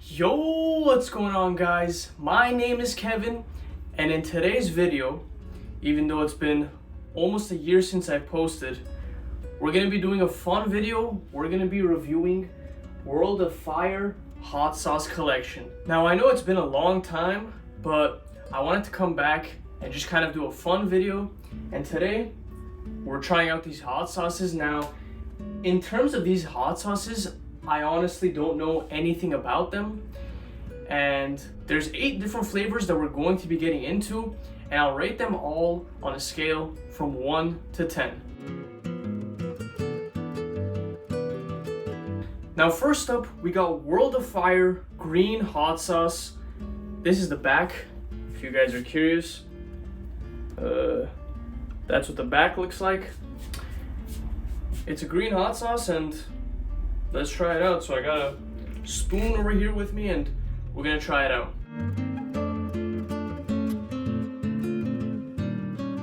Yo, what's going on, guys? My name is Kevin, and in today's video, even though it's been almost a year since I posted, we're gonna be doing a fun video. We're gonna be reviewing World of Fire hot sauce collection. Now, I know it's been a long time, but I wanted to come back and just kind of do a fun video. And today, we're trying out these hot sauces. Now, in terms of these hot sauces, I honestly don't know anything about them. And there's 8 different flavors that we're going to be getting into, and I'll rate them all on a scale from 1 to 10. Now, first up, we got World of Fire green hot sauce. This is the back, if you guys are curious. That's what the back looks like. It's a green hot sauce, and let's try it out. So I got a spoon over here with me, and we're gonna try it out.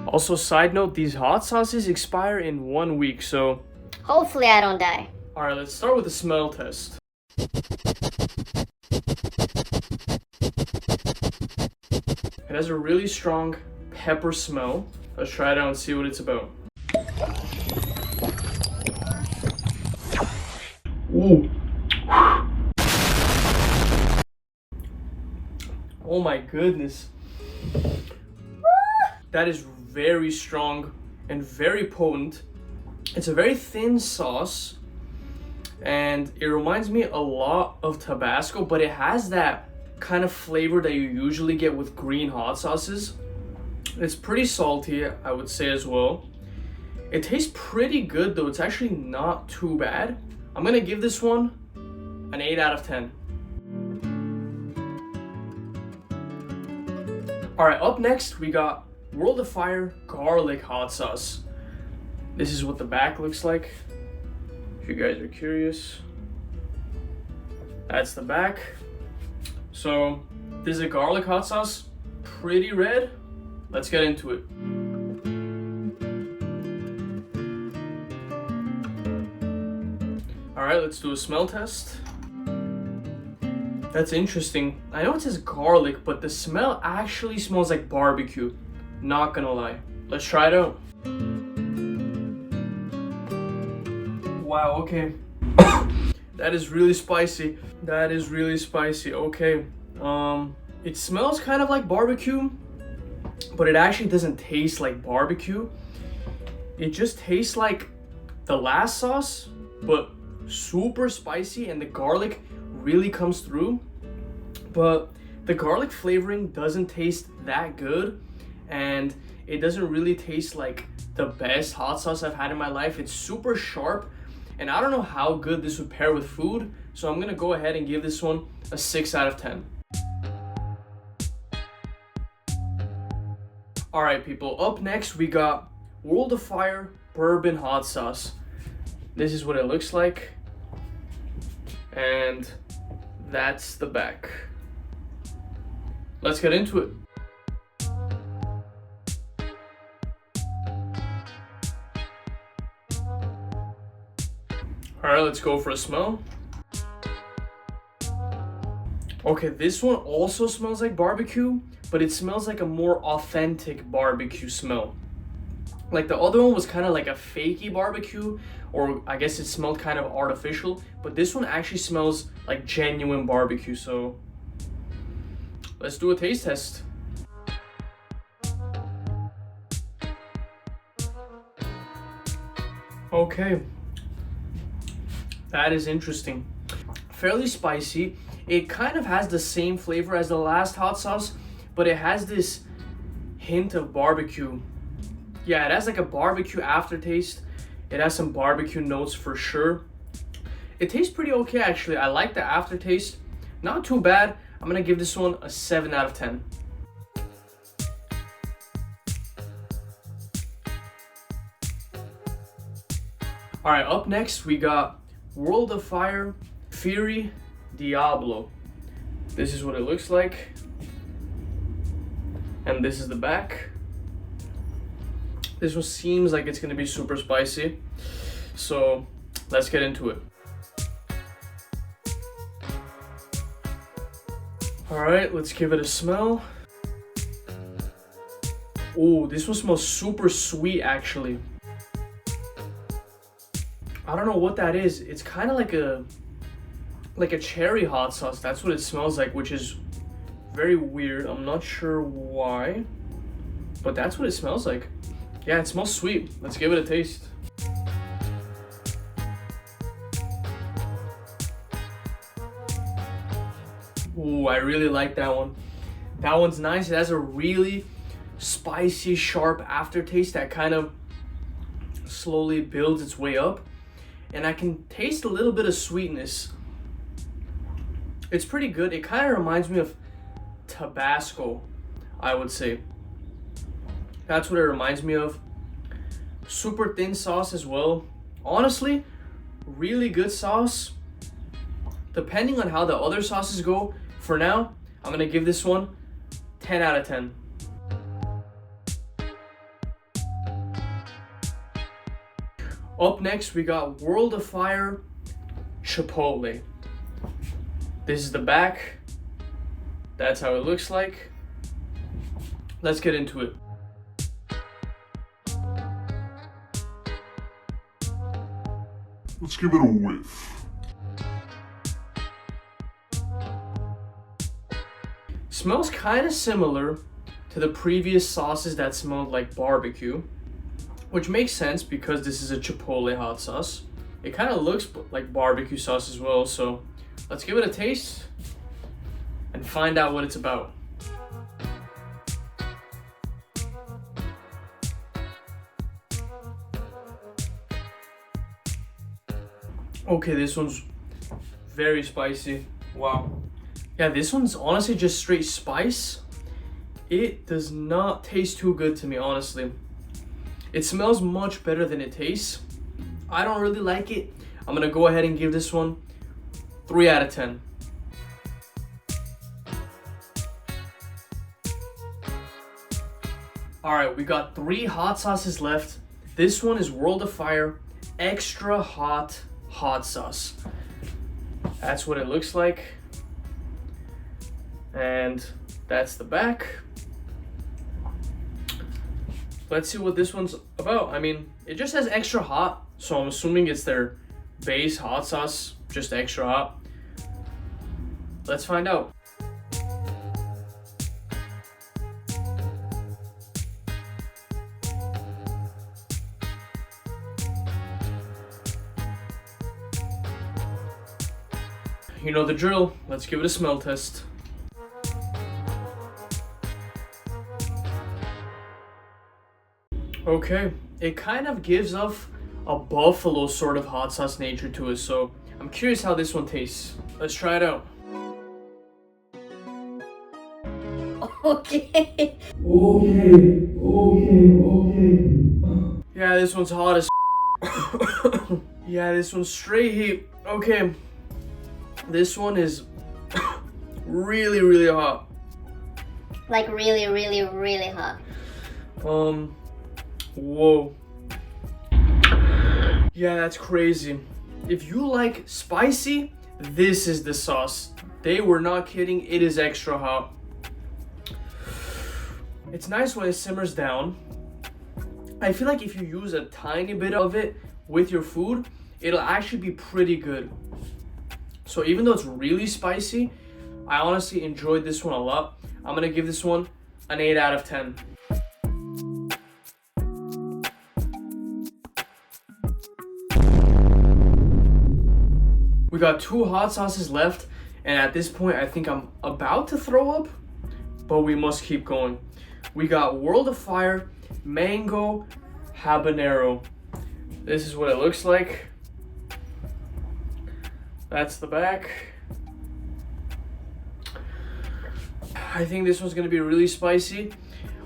Also, side note, these hot sauces expire in 1 week, so hopefully I don't die. all right, let's start with the smell test. It has a really strong pepper smell. Let's try it out and see what it's about. Ooh. Oh my goodness. That is very strong and very potent. It's a very thin sauce, and it reminds me a lot of Tabasco, but it has that kind of flavor that you usually get with green hot sauces. It's pretty salty, I would say, as well. It tastes pretty good though. It's actually not too bad. I'm gonna give this one an 8 out of 10. All right, up next we got World of Fire garlic hot sauce. This is what the back looks like, if you guys are curious. That's the back. So this is a garlic hot sauce, pretty red. Let's get into it. All right, let's do a smell test. That's interesting. I know it says garlic, but the smell actually smells like barbecue. Not gonna lie. Let's try it out. Wow, okay. That is really spicy. That is really spicy. Okay. It smells kind of like barbecue, but it actually doesn't taste like barbecue. It just tastes like the last sauce, but super spicy, and the garlic really comes through. But the garlic flavoring doesn't taste that good, and it doesn't really taste like the best hot sauce I've had in my life. It's super sharp, and I don't know how good this would pair with food, so I'm gonna go ahead and give this one a 6 out of 10. All right, people, up next we got World of Fire bourbon hot sauce. This is what it looks like, and that's the back. Let's get into it. All right, let's go for a smell. Okay, this one also smells like barbecue, but it smells like a more authentic barbecue smell. Like the other one was kind of like a fakey barbecue, or I guess it smelled kind of artificial, but this one actually smells like genuine barbecue. So let's do a taste test. Okay, that is interesting. Fairly spicy. It kind of has the same flavor as the last hot sauce, but it has this hint of barbecue. Yeah, it has like a barbecue aftertaste. It has some barbecue notes for sure. It tastes pretty okay, actually. I like the aftertaste. Not too bad. I'm gonna give this one a 7 out of 10. All right, up next we got World of Fire Fury Diablo. This is what it looks like, and this is the back. This one seems like it's gonna be super spicy, so let's get into it. All right, let's give it a smell. Oh, this one smells super sweet actually. I don't know what that is. It's kind of like a cherry hot sauce. That's what it smells like, which is very weird. I'm not sure why, but that's what it smells like. Yeah, it smells sweet. Let's give it a taste. Ooh, I really like that one. That one's nice. It has a really spicy, sharp aftertaste that kind of slowly builds its way up. And I can taste a little bit of sweetness. It's pretty good. It kind of reminds me of Tabasco, I would say. That's what it reminds me of. Super thin sauce as well. Honestly, really good sauce. Depending on how the other sauces go, for now, I'm gonna give this one 10 out of 10. Up next, we got World of Fire Chipotle. This is the back. That's how it looks like. Let's get into it. Let's give it a whiff. Smells kind of similar to the previous sauces that smelled like barbecue, which makes sense because this is a Chipotle hot sauce. It kind of looks like barbecue sauce as well, so let's give it a taste and find out what it's about. Okay, this one's very spicy. Wow. Yeah, this one's honestly just straight spice. It does not taste too good to me, honestly. It smells much better than it tastes. I don't really like it. I'm gonna go ahead and give this one 3 out of 10. All right, we got 3 hot sauces left. This one is World of Fire Extra Hot Hot Sauce. That's what it looks like. And that's the back. Let's see what this one's about. I mean, it just says extra hot, so I'm assuming it's their base hot sauce, just extra hot. Let's find out. You know the drill. Let's give it a smell test. Okay, it kind of gives off a buffalo sort of hot sauce nature to it, so I'm curious how this one tastes. Let's try it out. Okay. Okay. Yeah, this one's hot as yeah, this one's straight heat. Okay, this one is really, really hot. Like really, really, really hot. Whoa. Yeah, that's crazy. If you like spicy, this is the sauce. They were not kidding. It is extra hot. It's nice when it simmers down. I feel like if you use a tiny bit of it with your food, it'll actually be pretty good. So even though it's really spicy, I honestly enjoyed this one a lot. I'm gonna give this one an 8 out of 10. We got 2 hot sauces left, and at this point I think I'm about to throw up, but we must keep going. We got World of Fire Mango Habanero. This is what it looks like. That's the back. I think this one's gonna be really spicy.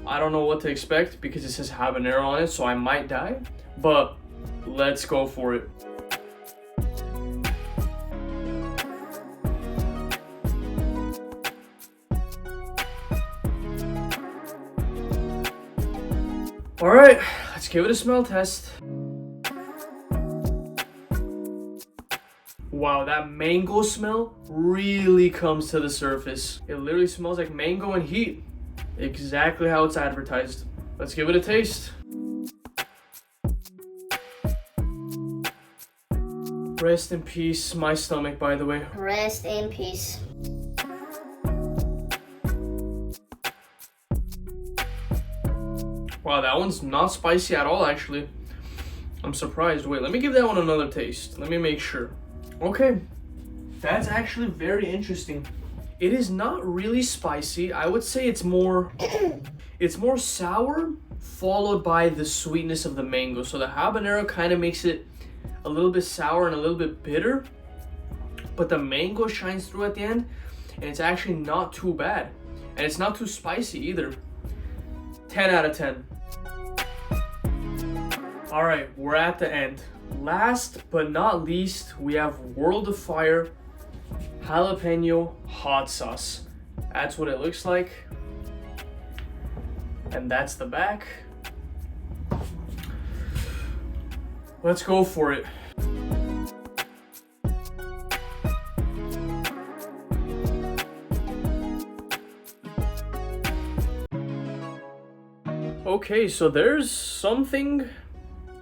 I don't know what to expect because it says habanero on it, so I might die, but let's go for it. All right, let's give it a smell test. Wow, that mango smell really comes to the surface. It literally smells like mango and heat. Exactly how it's advertised. Let's give it a taste. Rest in peace, my stomach, by the way. Rest in peace. Wow, that one's not spicy at all, actually. I'm surprised. Wait, let me give that one another taste. Let me make sure. Okay, that's actually very interesting. It is not really spicy. I would say it's more sour, followed by the sweetness of the mango. So the habanero kind of makes it a little bit sour and a little bit bitter, but the mango shines through at the end, and it's actually not too bad. And it's not too spicy either. 10 out of 10. All right, we're at the end. Last but not least, we have World of Fire jalapeno hot sauce. That's what it looks like. And that's the back. Let's go for it. Okay, so there's something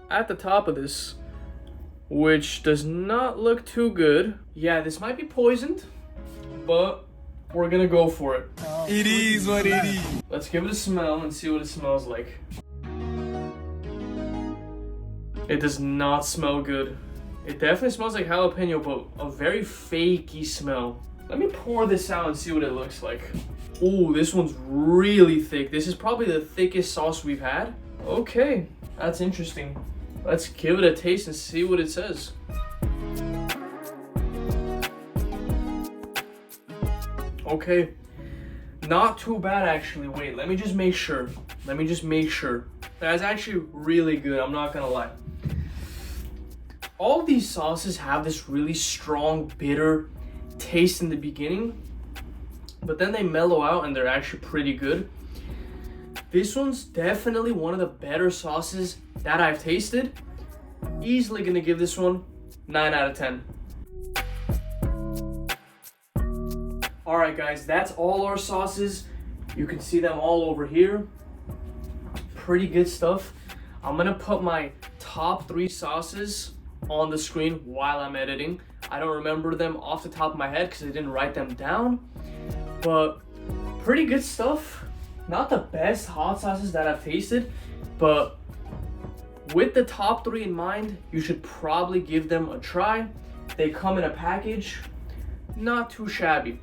at the top of this which does not look too good. Yeah, this might be poisoned, but we're gonna go for it. It is what it is. Let's give it a smell and see what it smells like. It does not smell good. It definitely smells like jalapeno, but a very fakey smell. Let me pour this out and see what it looks like. Ooh, this one's really thick. This is probably the thickest sauce we've had. Okay, that's interesting. Let's give it a taste and see what it says. Okay, not too bad actually. Wait, let me just make sure. That's actually really good, I'm not gonna lie. All these sauces have this really strong, bitter taste in the beginning, but then they mellow out and they're actually pretty good. This one's definitely one of the better sauces that I've tasted. Easily gonna give this one 9 out of 10. Alright guys, that's all our sauces. You can see them all over here. Pretty good stuff. I'm gonna put my top 3 sauces on the screen while I'm editing. I don't remember them off the top of my head because I didn't write them down, but pretty good stuff. Not the best hot sauces that I've tasted, but with the top 3 in mind, you should probably give them a try. They come in a package, not too shabby.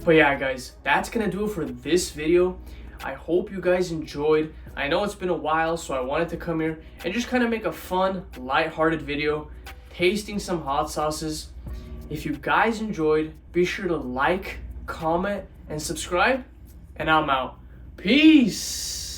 But yeah guys, that's gonna do it for this video. I hope you guys enjoyed. I know it's been a while, so I wanted to come here and just kind of make a fun, light-hearted video, tasting some hot sauces. If you guys enjoyed, be sure to like, comment, and subscribe, and I'm out. Peace!